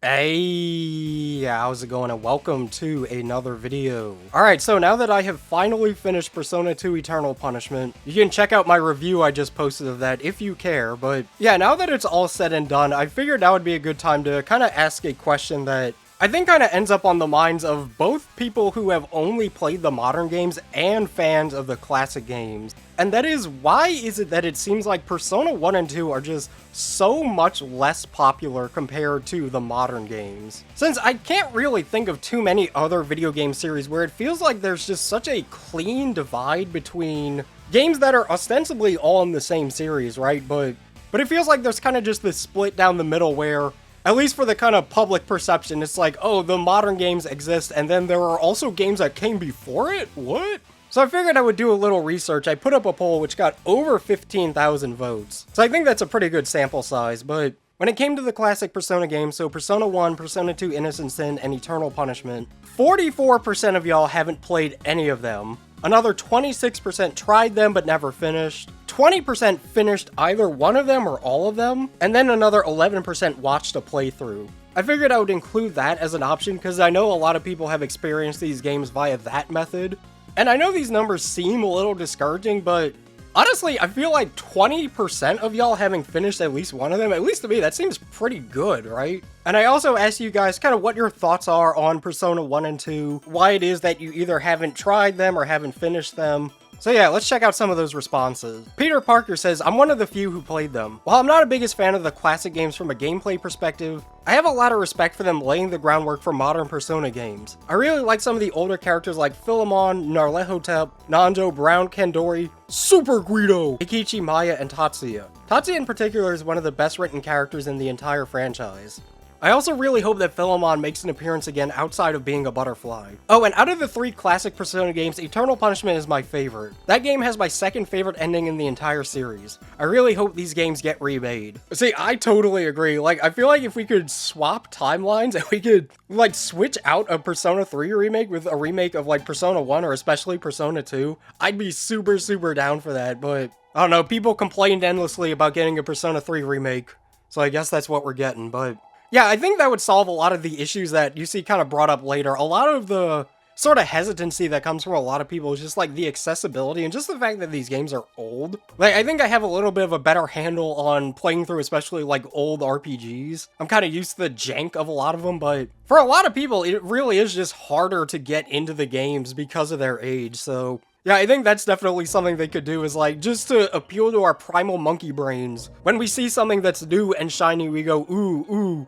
Hey, how's it going, and welcome to another video. Alright, so now that I have finally finished Persona 2 Eternal Punishment, you can check out my review I just posted of that if you care, but yeah, now that it's all said and done, I figured now would be a good time to kind of ask a question that I think kind of ends up on the minds of both people who have only played the modern games and fans of the classic games. And that is, why is it that it seems like Persona 1 and 2 are just so much less popular compared to the modern games? Since I can't really think of too many other video game series where it feels like there's just such a clean divide between games that are ostensibly all in the same series, right? But it feels like there's kind of just this split down the middle where, at least for the kind of public perception, it's like, oh, the modern games exist, and then there are also games that came before it? What? So I figured I would do a little research. I put up a poll which got over 15,000 votes. So I think that's a pretty good sample size, but when it came to the classic Persona games, so Persona 1, Persona 2 Innocent Sin, and Eternal Punishment, 44% of y'all haven't played any of them. Another 26% tried them but never finished. 20% finished either one of them or all of them, and then another 11% watched a playthrough. I figured I would include that as an option because I know a lot of people have experienced these games via that method. And I know these numbers seem a little discouraging, but honestly, I feel like 20% of y'all having finished at least one of them, at least to me, that seems pretty good, right? And I also asked you guys kind of what your thoughts are on Persona 1 and 2, why it is that you either haven't tried them or haven't finished them. So yeah, let's check out some of those responses. Peter Parker says, I'm one of the few who played them. While I'm not a biggest fan of the classic games from a gameplay perspective, I have a lot of respect for them laying the groundwork for modern Persona games. I really like some of the older characters like Philemon, Narlehotep, Nanjo, Brown, Kandori, Super Guido, Ikichi, Maya, and Tatsuya. Tatsuya in particular is one of the best written characters in the entire franchise. I also really hope that Philemon makes an appearance again outside of being a butterfly. Oh, and out of the 3 classic Persona games, Eternal Punishment is my favorite. That game has my second favorite ending in the entire series. I really hope these games get remade. See, I totally agree. Like, I feel like if we could swap timelines and we could, like, switch out a Persona 3 remake with a remake of, like, Persona 1 or especially Persona 2, I'd be super, super down for that, but I don't know, people complained endlessly about getting a Persona 3 remake, so I guess that's what we're getting, but yeah, I think that would solve a lot of the issues that you see kind of brought up later. A lot of the sort of hesitancy that comes from a lot of people is just like the accessibility and just the fact that these games are old. Like, I think I have a little bit of a better handle on playing through especially like old RPGs. I'm kind of used to the jank of a lot of them, but for a lot of people, it really is just harder to get into the games because of their age, so yeah, I think that's definitely something they could do, is like, just to appeal to our primal monkey brains. When we see something that's new and shiny, we go, ooh,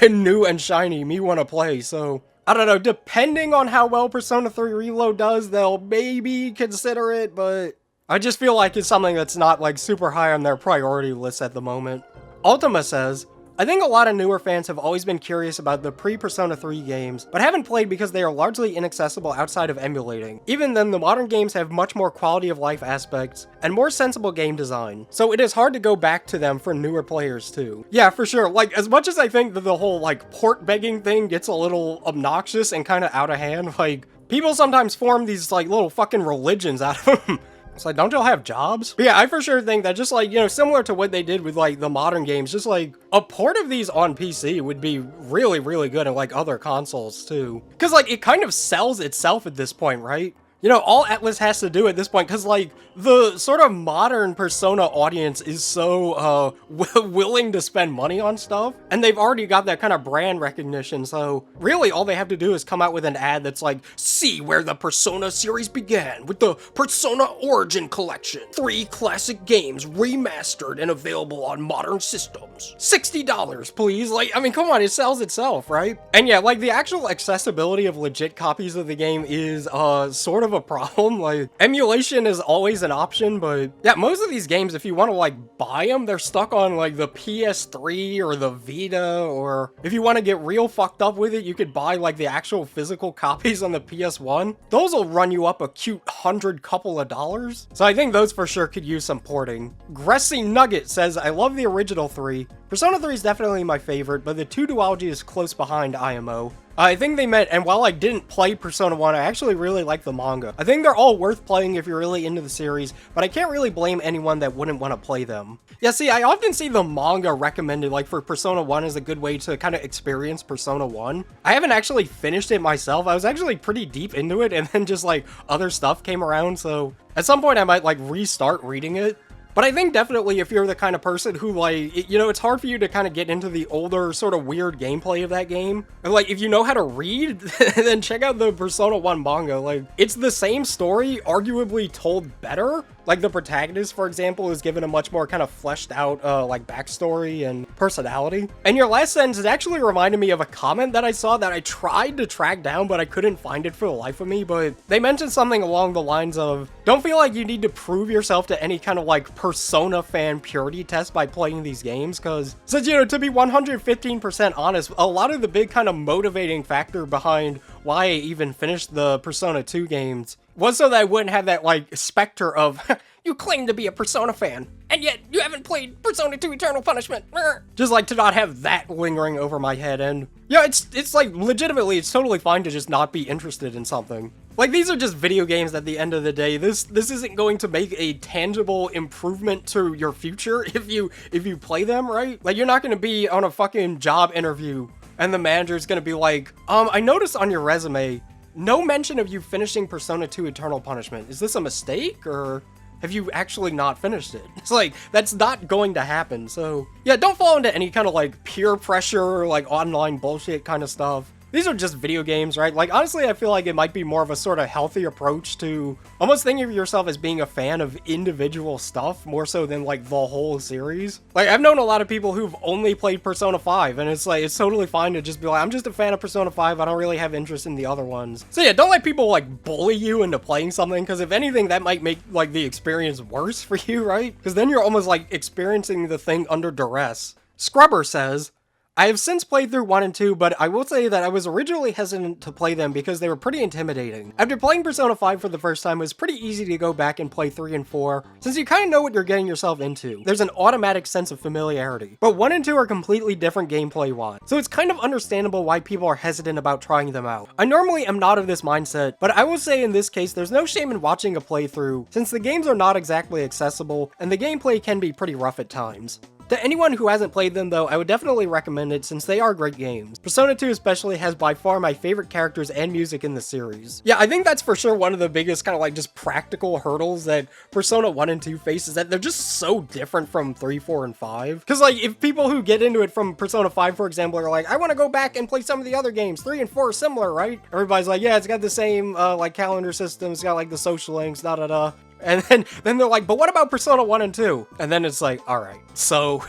new and shiny, me wanna play, so I don't know, depending on how well Persona 3 Reload does, they'll maybe consider it, but I just feel like it's something that's not like super high on their priority list at the moment. Ultima says, I think a lot of newer fans have always been curious about the pre-Persona 3 games, but haven't played because they are largely inaccessible outside of emulating. Even then, the modern games have much more quality of life aspects and more sensible game design, so it is hard to go back to them for newer players too. Yeah, for sure, like, as much as I think that the whole, like, port begging thing gets a little obnoxious and kind of out of hand, like, people sometimes form these, like, little fucking religions out of them. It's like, don't y'all have jobs? But yeah, I for sure think that just like, you know, similar to what they did with like the modern games, just like a port of these on PC would be really, really good, and like other consoles too. Cause like it kind of sells itself at this point, right? You know, all Atlus has to do at this point, because, like, the sort of modern Persona audience is so, willing to spend money on stuff, and they've already got that kind of brand recognition, so really all they have to do is come out with an ad that's like, see where the Persona series began with the Persona Origin Collection. 3 classic games remastered and available on modern systems. $60, please. Like, I mean, come on, it sells itself, right? And yeah, like, the actual accessibility of legit copies of the game is, sort of a problem. Like, emulation is always an option, but yeah, most of these games, if you want to like buy them, they're stuck on like the PS3 or the Vita, or if you want to get real fucked up with it, you could buy like the actual physical copies on the PS1. Those will run you up a cute couple of dollars. So I think those for sure could use some porting. Gressy Nugget says, I love the original 3. Persona 3 is definitely my favorite, but the 2 duology is close behind IMO. I think they meant, and while I didn't play Persona 1, I actually really like the manga. I think they're all worth playing if you're really into the series, but I can't really blame anyone that wouldn't want to play them. Yeah, see, I often see the manga recommended, like, for Persona 1 as a good way to kind of experience Persona 1. I haven't actually finished it myself. I was actually pretty deep into it, and then just, like, other stuff came around, so at some point I might, like, restart reading it. But I think definitely if you're the kind of person who, like, you know, it's hard for you to kind of get into the older, sort of weird gameplay of that game. And, like, if you know how to read, then check out the Persona 1 manga. Like, it's the same story, arguably told better. Like, the protagonist, for example, is given a much more kind of fleshed out, like, backstory and personality. And your last sentence, it actually reminded me of a comment that I saw that I tried to track down, but I couldn't find it for the life of me. But they mentioned something along the lines of, don't feel like you need to prove yourself to any kind of, like, Persona fan purity test by playing these games, because, since, you know, to be 115% honest, a lot of the big kind of motivating factor behind why I even finished the Persona 2 games was so that I wouldn't have that, like, specter of, you claim to be a Persona fan, and yet you haven't played Persona 2 Eternal Punishment. Just, like, to not have that lingering over my head, and, yeah, it's like, legitimately, it's totally fine to just not be interested in something. Like, these are just video games at the end of the day. This isn't going to make a tangible improvement to your future if you play them, right? Like, you're not gonna be on a fucking job interview, and the manager's gonna be like, I noticed on your resume, no mention of you finishing Persona 2 Eternal Punishment. Is this a mistake, or have you actually not finished it? It's like, that's not going to happen, so yeah, don't fall into any kind of, like, peer pressure, like, online bullshit kind of stuff. These are just video games, right? Like, honestly, I feel like it might be more of a sort of healthy approach to almost thinking of yourself as being a fan of individual stuff, more so than, like, the whole series. Like, I've known a lot of people who've only played Persona 5, and it's like, it's totally fine to just be like, I'm just a fan of Persona 5, I don't really have interest in the other ones. So yeah, don't let people, like, bully you into playing something, because if anything, that might make, like, the experience worse for you, right? Because then you're almost, like, experiencing the thing under duress. Scrubber says, I have since played through 1 and 2, but I will say that I was originally hesitant to play them because they were pretty intimidating. After playing Persona 5 for the first time, it was pretty easy to go back and play 3 and 4, since you kind of know what you're getting yourself into. There's an automatic sense of familiarity. But 1 and 2 are completely different gameplay-wise, so it's kind of understandable why people are hesitant about trying them out. I normally am not of this mindset, but I will say in this case, there's no shame in watching a playthrough, since the games are not exactly accessible, and the gameplay can be pretty rough at times. To anyone who hasn't played them though, I would definitely recommend it since they are great games. Persona 2 especially has by far my favorite characters and music in the series. Yeah, I think that's for sure one of the biggest kind of like just practical hurdles that Persona 1 and 2 face, is that they're just so different from 3, 4, and 5. Cause like if people who get into it from Persona 5, for example, are like, I want to go back and play some of the other games, 3 and 4 are similar, right? Everybody's like, yeah, it's got the same like calendar system, it's got like the social links, da-da-da. And then they're like, but what about Persona 1 and 2? And then it's like, alright, so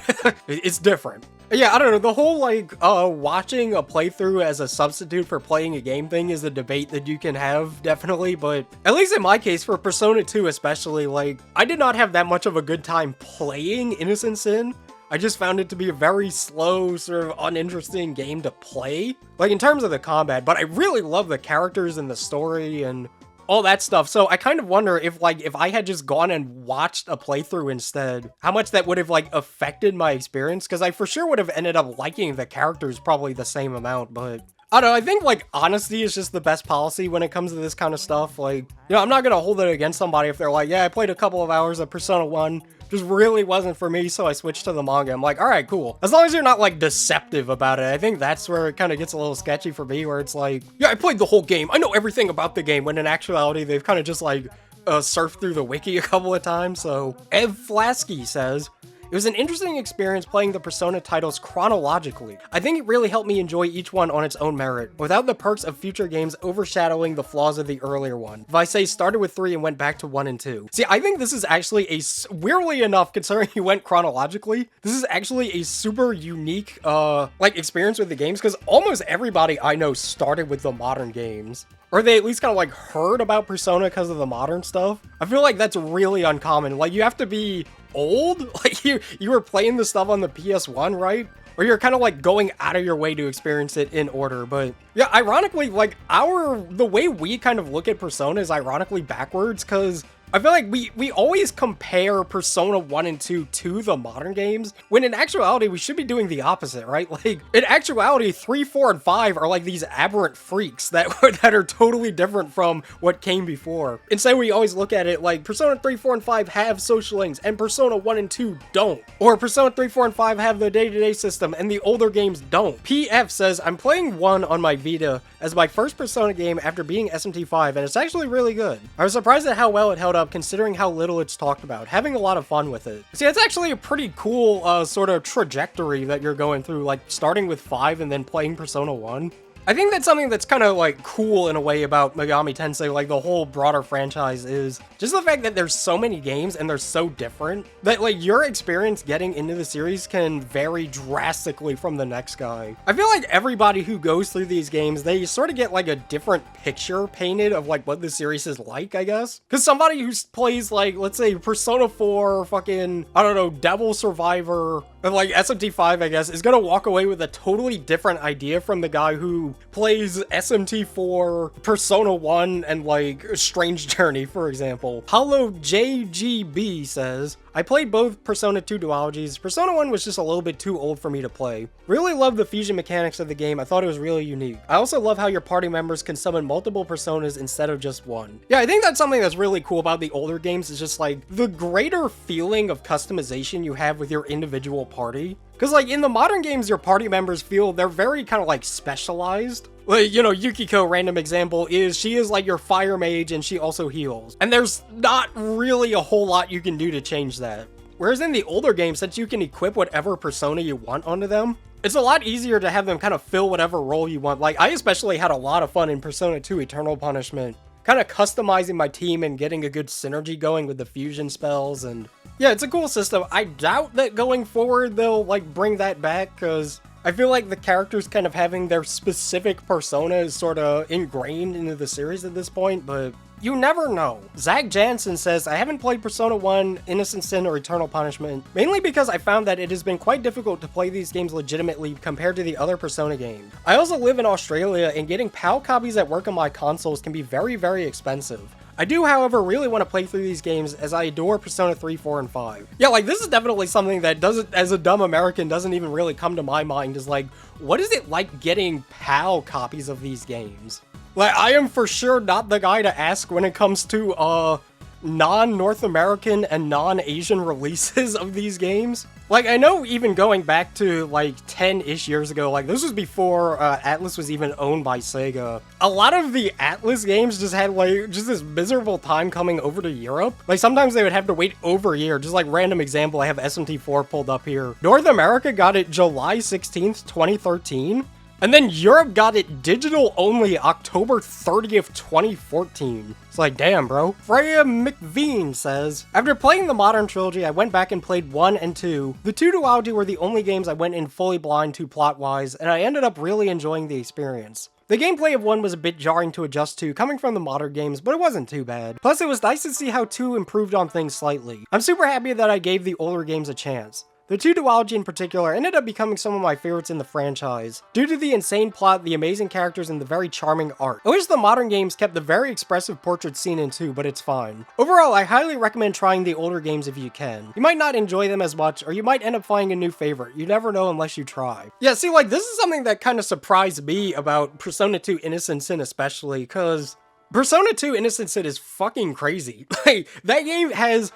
it's different. Yeah, I don't know, the whole like watching a playthrough as a substitute for playing a game thing is a debate that you can have, definitely, but at least in my case, for Persona 2 especially, like, I did not have that much of a good time playing Innocent Sin. I just found it to be a very slow, sort of uninteresting game to play, like in terms of the combat, but I really love the characters and the story and all that stuff. So I kind of wonder if I had just gone and watched a playthrough instead, how much that would have like affected my experience, because I for sure would have ended up liking the characters probably the same amount, but I don't know, I think like honesty is just the best policy when it comes to this kind of stuff. Like, you know, I'm not gonna hold it against somebody if they're like, yeah, I played a couple of hours of Persona 1, just really wasn't for me, so I switched to the manga. I'm like, alright, cool. As long as you're not like deceptive about it. I think that's where it kind of gets a little sketchy for me, where it's like, yeah, I played the whole game, I know everything about the game, when in actuality they've kind of just like surfed through the wiki a couple of times. So Ev Flasky says, it was an interesting experience playing the Persona titles chronologically. I think it really helped me enjoy each one on its own merit, without the perks of future games overshadowing the flaws of the earlier one. If I say started with 3 and went back to 1 and 2. See, I think this is actually weirdly enough, considering you went chronologically, this is actually a super unique, like, experience with the games, because almost everybody I know started with the modern games. Or they at least kind of like heard about Persona because of the modern stuff. I feel like that's really uncommon. Like, you have to be old? Like, you were playing the stuff on the PS1, right? Or you're kind of like going out of your way to experience it in order. But yeah, ironically, like the way we kind of look at Persona is ironically backwards, because I feel like we always compare Persona 1 and 2 to the modern games, when in actuality, we should be doing the opposite, right? Like, in actuality, 3, 4, and 5 are like these aberrant freaks that, that are totally different from what came before. Instead, we always look at it like Persona 3, 4, and 5 have social links, and Persona 1 and 2 don't. Or Persona 3, 4, and 5 have the day-to-day system, and the older games don't. PF says, I'm playing 1 on my Vita as my first Persona game after beating SMT5, and it's actually really good. I was surprised at how well it held up considering how little it's talked about, having a lot of fun with it. See, it's actually a pretty cool sort of trajectory that you're going through, like starting with 5 and then playing Persona 1. I think that's something that's kind of like cool in a way about Megami Tensei, like the whole broader franchise, is just the fact that there's so many games and they're so different that like your experience getting into the series can vary drastically from the next guy. I feel like everybody who goes through these games, they sort of get like a different picture painted of like what the series is like, I guess. Because somebody who plays like, let's say Persona 4, fucking, I don't know, Devil Survivor, and like SMT5, I guess, is gonna walk away with a totally different idea from the guy who plays SMT4, Persona 1, and like Strange Journey, for example. Hollow JGB says, I played both Persona 2 duologies. Persona 1 was just a little bit too old for me to play. Really love the fusion mechanics of the game. I thought it was really unique. I also love how your party members can summon multiple personas instead of just one. Yeah, I think that's something that's really cool about the older games, is just like the greater feeling of customization you have with your individual party. Because like in the modern games, your party members feel they're very kind of like specialized. Like, you know, Yukiko, random example, she is like your fire mage and she also heals. And there's not really a whole lot you can do to change that. Whereas in the older games, since you can equip whatever persona you want onto them, it's a lot easier to have them kind of fill whatever role you want. Like, I especially had a lot of fun in Persona 2 Eternal Punishment, kind of customizing my team and getting a good synergy going with the fusion spells. And yeah, it's a cool system. I doubt that going forward they'll like bring that back, because I feel like the characters kind of having their specific persona is sort of ingrained into the series at this point, but you never know. Zach Jansen says, I haven't played Persona 1, Innocent Sin, or Eternal Punishment, mainly because I found that it has been quite difficult to play these games legitimately compared to the other Persona games. I also live in Australia, and getting PAL copies that work on my consoles can be very, very expensive. I do, however, really want to play through these games as I adore Persona 3, 4, and 5. Yeah, like, this is definitely something that doesn't, as a dumb American, doesn't even really come to my mind, is like, what is it like getting PAL copies of these games? Like, I am for sure not the guy to ask when it comes to, non-North American and non-Asian releases of these games. Like, I know even going back to, like, 10-ish years ago, like, this was before Atlus was even owned by Sega. A lot of the Atlus games just had, like, just this miserable time coming over to Europe. Like, sometimes they would have to wait over a year. Just, like, random example, I have SMT4 pulled up here. North America got it July 16th, 2013. And then Europe got it digital only October 30th, 2014. It's like, damn, bro. Freya McVean says, after playing the modern trilogy, I went back and played 1 and 2. The 2 duology were the only games I went in fully blind to plot-wise, and I ended up really enjoying the experience. The gameplay of 1 was a bit jarring to adjust to, coming from the modern games, but it wasn't too bad. Plus, it was nice to see how 2 improved on things slightly. I'm super happy that I gave the older games a chance. The 2 duology in particular ended up becoming some of my favorites in the franchise, due to the insane plot, the amazing characters, and the very charming art. I wish the modern games kept the very expressive portrait scene in 2, but it's fine. Overall, I highly recommend trying the older games if you can. You might not enjoy them as much, or you might end up finding a new favorite. You never know unless you try. Yeah, see, like, this is something that kind of surprised me about Persona 2 Innocent Sin especially, because Persona 2 Innocent Sin is fucking crazy. Like, that game has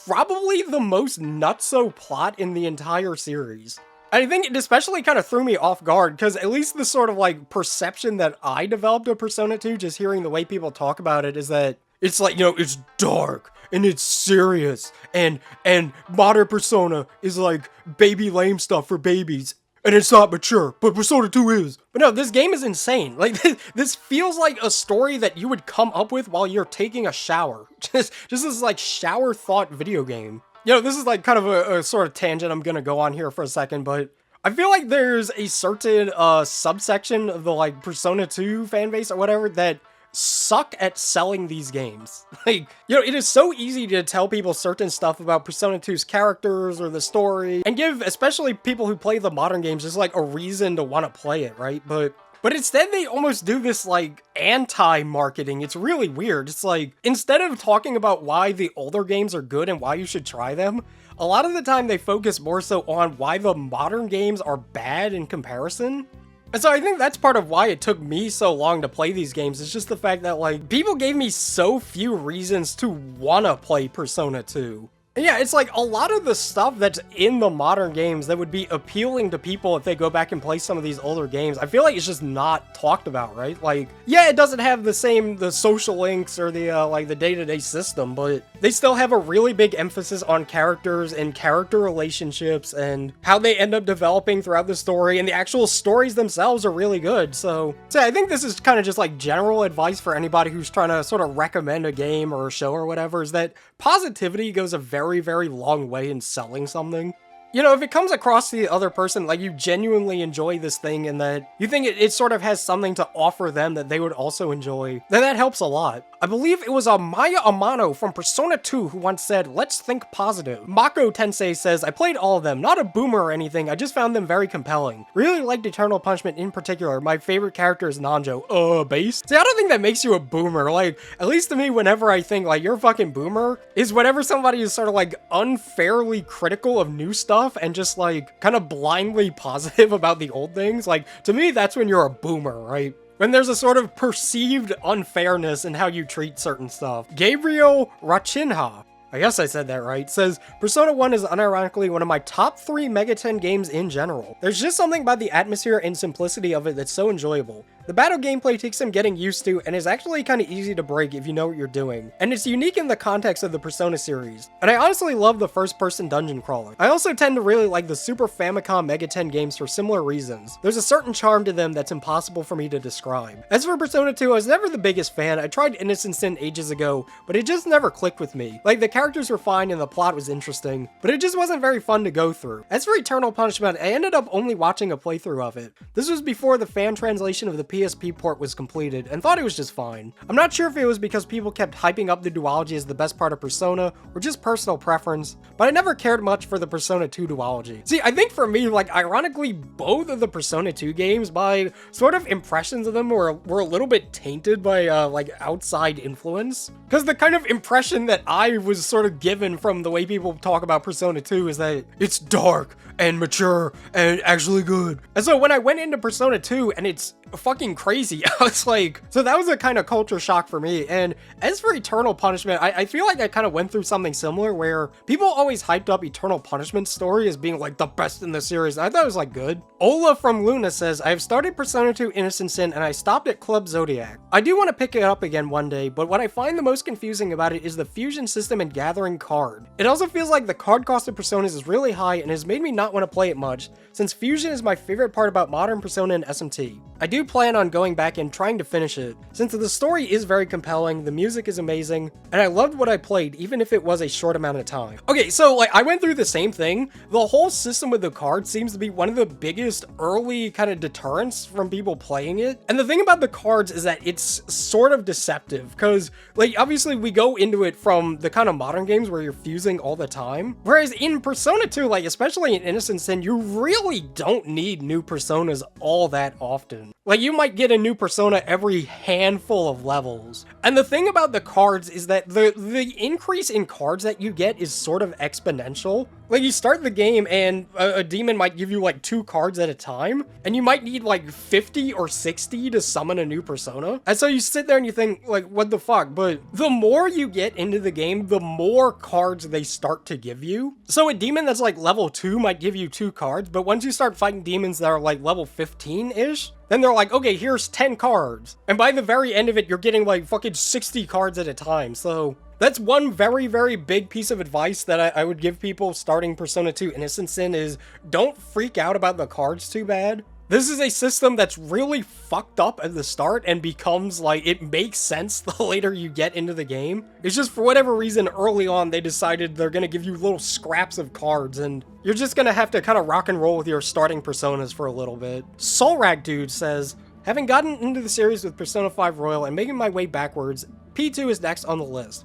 probably the most nutso plot in the entire series. I think it especially kind of threw me off guard, because at least the sort of, like, perception that I developed of Persona 2, just hearing the way people talk about it, is that it's like, you know, it's dark, and it's serious, and modern Persona is like baby lame stuff for babies. And it's not mature, but Persona 2 is. But no, this game is insane. Like, this feels like a story that you would come up with while you're taking a shower. Just this, like, shower thought video game. You know, this is, like, kind of a sort of tangent I'm gonna go on here for a second, but I feel like there's a certain subsection of the, like, Persona 2 fanbase or whatever that suck at selling these games. Like, you know, it is so easy to tell people certain stuff about Persona 2's characters or the story, and give especially people who play the modern games just like a reason to want to play it, right? But But instead they almost do this like anti-marketing. It's really weird. It's like, instead of talking about why the older games are good and why you should try them, a lot of the time they focus more so on why the modern games are bad in comparison. And so I think that's part of why it took me so long to play these games. It's just the fact that like people gave me so few reasons to wanna play Persona 2. And yeah, it's like a lot of the stuff that's in the modern games that would be appealing to people if they go back and play some of these older games, I feel like it's just not talked about, right? Like, yeah, it doesn't have the social links or the, like, the day-to-day system, but they still have a really big emphasis on characters and character relationships and how they end up developing throughout the story, and the actual stories themselves are really good. So I think this is kind of just like general advice for anybody who's trying to sort of recommend a game or a show or whatever, is that positivity goes a very, very long way in selling something. You know, if it comes across to the other person like you genuinely enjoy this thing and that you think it sort of has something to offer them that they would also enjoy, then that helps a lot. I believe it was Maya Amano from Persona 2 who once said, "Let's think positive." Mako Tensei says, "I played all of them, not a boomer or anything, I just found them very compelling. Really liked Eternal Punishment in particular. My favorite character is Nanjo." Base? See, I don't think that makes you a boomer. Like, at least to me, whenever I think, like, you're a fucking boomer, is whenever somebody is sort of, like, unfairly critical of new stuff and just, like, kind of blindly positive about the old things. Like, to me, that's when you're a boomer, right? When there's a sort of perceived unfairness in how you treat certain stuff. Gabriel Rachinha, I guess I said that right, says, "Persona 1 is unironically one of my top 3 Mega 10 games in general. There's just something about the atmosphere and simplicity of it that's so enjoyable. The battle gameplay takes some getting used to and is actually kind of easy to break if you know what you're doing. And it's unique in the context of the Persona series. And I honestly love the first-person dungeon crawler. I also tend to really like the Super Famicom Mega 10 games for similar reasons. There's a certain charm to them that's impossible for me to describe. As for Persona 2, I was never the biggest fan. I tried Innocent Sin ages ago, but it just never clicked with me. Like, the characters were fine and the plot was interesting, but it just wasn't very fun to go through. As for Eternal Punishment, I ended up only watching a playthrough of it. This was before the fan translation of the PSP port was completed, and thought it was just fine. I'm not sure if it was because people kept hyping up the duology as the best part of Persona, or just personal preference, but I never cared much for the Persona 2 duology. See, I think for me, like, ironically, both of the Persona 2 games, my sort of impressions of them were a little bit tainted by, like, outside influence. Because the kind of impression that I was sort of given from the way people talk about Persona 2 is that it's dark and mature and actually good. And so when I went into Persona 2 and it's fucking crazy, I was like, so that was a kind of culture shock for me. And as for Eternal Punishment, I feel like I kind of went through something similar where people always hyped up Eternal Punishment's story as being like the best in the series, and I thought it was like good. Ola from Luna says, "I have started Persona 2 Innocent Sin and I stopped at Club Zodiac. I do want to pick it up again one day, but what I find the most confusing about it is the fusion system and gathering card. It also feels like the card cost of Personas is really high and has made me not want to play it much, since fusion is my favorite part about modern Persona and SMT. I do plan on going back and trying to finish it, since the story is very compelling, the music is amazing, and I loved what I played even if it was a short amount of time." Okay, so like I went through the same thing. The whole system with the cards seems to be one of the biggest early kind of deterrents from people playing it. And the thing about the cards is that it's sort of deceptive, because like obviously we go into it from the kind of modern games where you're fusing all the time. Whereas in Persona 2, like especially in Innocent Sin, you really don't need new personas all that often. Like, you might get a new persona every handful of levels. And the thing about the cards is that the increase in cards that you get is sort of exponential. Like, you start the game and a demon might give you like 2 cards at a time, and you might need like 50 or 60 to summon a new persona. And so you sit there and you think, like, what the fuck? But the more you get into the game, the more cards they start to give you. So a demon that's like level 2 might give you 2 cards, but once you start fighting demons that are like level 15-ish, then they're like, okay, here's 10 cards. And by the very end of it, you're getting like fucking 60 cards at a time. So that's one very, very big piece of advice that I would give people starting Persona 2 Innocent Sin is don't freak out about the cards too bad. This is a system that's really fucked up at the start and becomes like, it makes sense the later you get into the game. It's just for whatever reason early on they decided they're gonna give you little scraps of cards and you're just gonna have to kind of rock and roll with your starting personas for a little bit. Soulrag Dude says, "Having gotten into the series with Persona 5 Royal and making my way backwards, P2 is next on the list.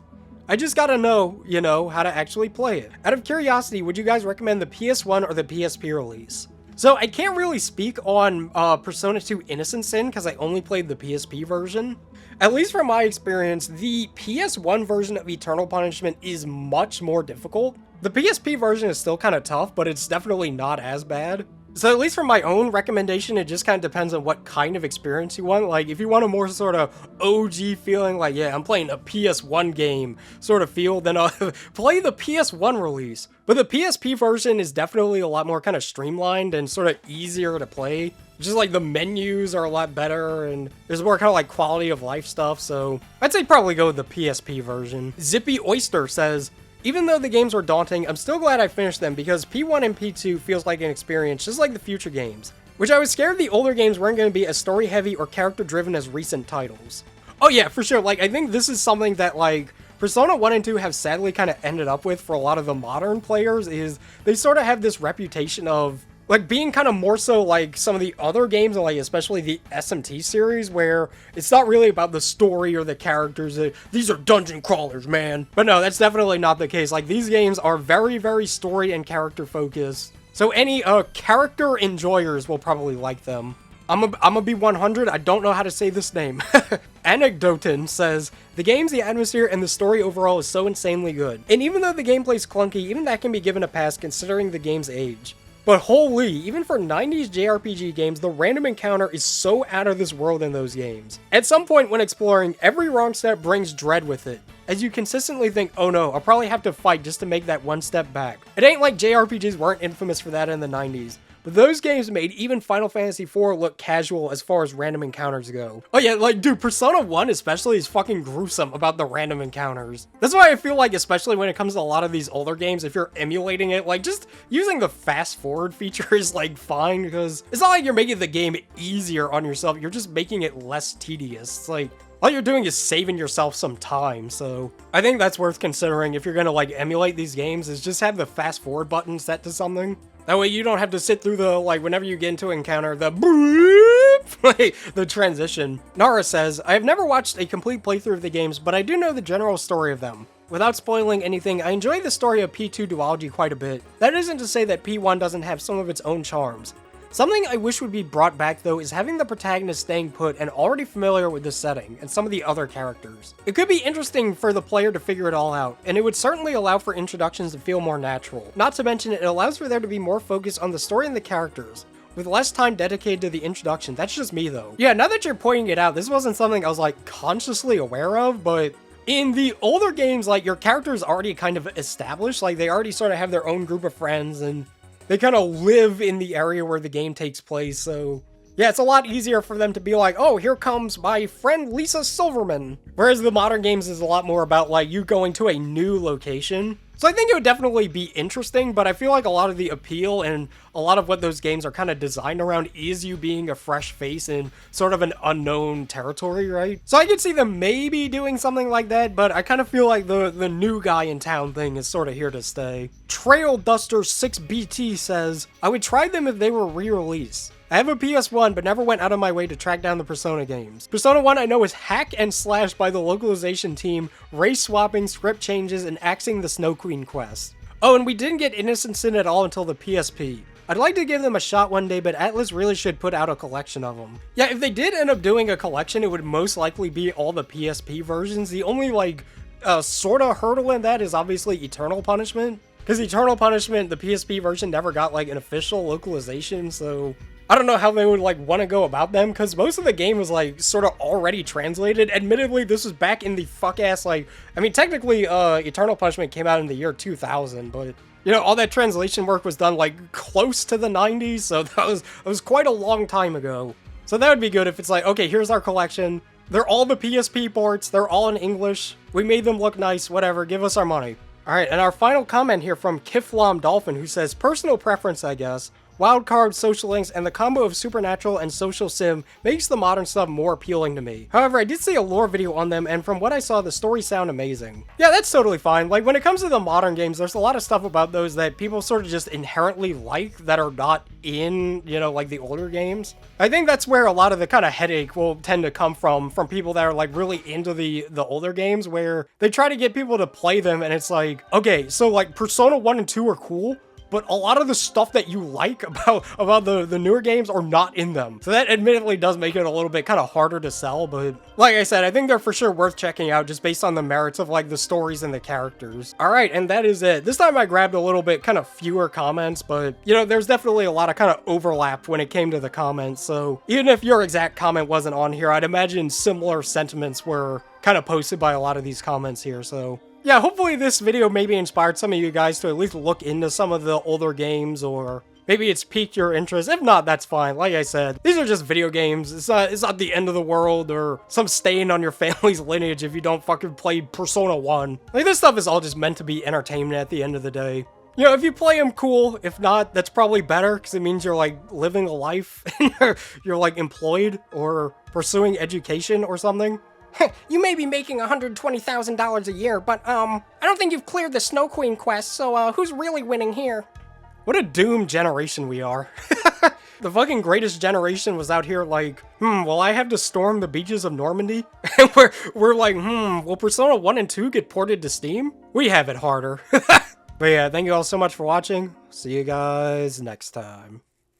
I just gotta know, you know, how to actually play it. Out of curiosity, would you guys recommend the PS1 or the PSP release?" So I can't really speak on Persona 2 Innocent Sin because I only played the PSP version. At least from my experience, the PS1 version of Eternal Punishment is much more difficult. The PSP version is still kind of tough, but it's definitely not as bad. So at least for my own recommendation, it just kind of depends on what kind of experience you want. Like, if you want a more sort of OG feeling, like, yeah, I'm playing a PS1 game sort of feel, then play the PS1 release. But the PSP version is definitely a lot more kind of streamlined and sort of easier to play. Just like the menus are a lot better and there's more kind of like quality of life stuff. So I'd say probably go with the PSP version. Zippy Oyster says, even though the games were daunting, I'm still glad I finished them because P1 and P2 feels like an experience just like the future games, which I was scared the older games weren't going to be as story heavy or character driven as recent titles. Oh yeah, for sure. Like, I think this is something that like Persona 1 and 2 have sadly kind of ended up with for a lot of the modern players, is they sort of have this reputation of like being kind of more so like some of the other games, like especially the SMT series, where it's not really about the story or the characters. These are dungeon crawlers, man. But no, that's definitely not the case. Like, these games are very, very story and character focused. So any character enjoyers will probably like them. I'm gonna be 100. I don't know how to say this name. Anecdotin says, the games, the atmosphere, and the story overall is so insanely good. And even though the gameplay's clunky, even that can be given a pass considering the game's age. But holy, even for 90s JRPG games, the random encounter is so out of this world in those games. At some point when exploring, every wrong step brings dread with it, as you consistently think, oh no, I'll probably have to fight just to make that one step back. It ain't like JRPGs weren't infamous for that in the 90s. But those games made even Final Fantasy IV look casual as far as random encounters go. Oh yeah, like, dude, Persona 1 especially is fucking gruesome about the random encounters. That's why I feel like, especially when it comes to a lot of these older games, if you're emulating it, like, just using the fast forward feature is, like, fine, because it's not like you're making the game easier on yourself, you're just making it less tedious. It's like, all you're doing is saving yourself some time, so I think that's worth considering if you're gonna, like, emulate these games, is just have the fast forward button set to something. That way you don't have to sit through the, like, whenever you get into an encounter, the boop, like, the transition. Nara says, I have never watched a complete playthrough of the games, but I do know the general story of them. Without spoiling anything, I enjoy the story of P2 duology quite a bit. That isn't to say that P1 doesn't have some of its own charms. Something I wish would be brought back, though, is having the protagonist staying put and already familiar with the setting and some of the other characters. It could be interesting for the player to figure it all out, and it would certainly allow for introductions to feel more natural. Not to mention, it allows for there to be more focus on the story and the characters, with less time dedicated to the introduction. That's just me, though. Yeah, now that you're pointing it out, this wasn't something I was, like, consciously aware of, but in the older games, like, your character's already kind of established, like, they already sort of have their own group of friends, and they kind of live in the area where the game takes place, so yeah, it's a lot easier for them to be like, oh, here comes my friend Lisa Silverman. Whereas the modern games is a lot more about, like, you going to a new location. So I think it would definitely be interesting, but I feel like a lot of the appeal and a lot of what those games are kind of designed around is you being a fresh face in sort of an unknown territory, right? So I could see them maybe doing something like that, but I kind of feel like the new guy in town thing is sort of here to stay. Trail Duster 6BT says, I would try them if they were re-released. I have a PS1, but never went out of my way to track down the Persona games. Persona 1 I know is hack and slash by the localization team, race swapping, script changes, and axing the Snow Queen quest. Oh, and we didn't get Innocent Sin at all until the PSP. I'd like to give them a shot one day, but Atlus really should put out a collection of them. Yeah, if they did end up doing a collection, it would most likely be all the PSP versions. The only, like, sort of hurdle in that is obviously Eternal Punishment. Because Eternal Punishment, the PSP version, never got, like, an official localization, so I don't know how they would, like, want to go about them, because most of the game was, like, sort of already translated. Admittedly, this was back in the fuck-ass, like, I mean, technically, Eternal Punishment came out in the year 2000, but, you know, all that translation work was done, like, close to the 90s, so that was quite a long time ago. So that would be good if it's like, okay, here's our collection. They're all the PSP ports. They're all in English. We made them look nice, whatever. Give us our money. All right, and our final comment here from Kiflam Dolphin, who says, personal preference, I guess. Wildcard, social links, and the combo of supernatural and social sim makes the modern stuff more appealing to me. However, I did see a lore video on them, and from what I saw, the stories sound amazing. Yeah, that's totally fine. Like, when it comes to the modern games, there's a lot of stuff about those that people sort of just inherently like that are not in, you know, like the older games. I think that's where a lot of the kind of headache will tend to come from people that are, like, really into the older games, where they try to get people to play them, and it's like, okay, so, like, Persona 1 and 2 are cool, but a lot of the stuff that you like about the newer games are not in them. So that admittedly does make it a little bit kind of harder to sell, but like I said, I think they're for sure worth checking out just based on the merits of like the stories and the characters. All right, and that is it. This time I grabbed a little bit kind of fewer comments, but you know, there's definitely a lot of kind of overlap when it came to the comments. So even if your exact comment wasn't on here, I'd imagine similar sentiments were kind of posted by a lot of these comments here. So yeah, hopefully this video maybe inspired some of you guys to at least look into some of the older games, or maybe it's piqued your interest. If not, that's fine. Like I said, these are just video games. It's not the end of the world or some stain on your family's lineage if you don't fucking play Persona 1. Like, this stuff is all just meant to be entertainment at the end of the day. You know, if you play them, cool. If not, that's probably better, because it means you're, like, living a life. You're, like, employed or pursuing education or something. You may be making $120,000 a year, but, I don't think you've cleared the Snow Queen quest, so, who's really winning here? What a doomed generation we are. The fucking greatest generation was out here like, will I have to storm the beaches of Normandy? And we're like, will Persona 1 and 2 get ported to Steam? We have it harder. But yeah, thank you all so much for watching. See you guys next time.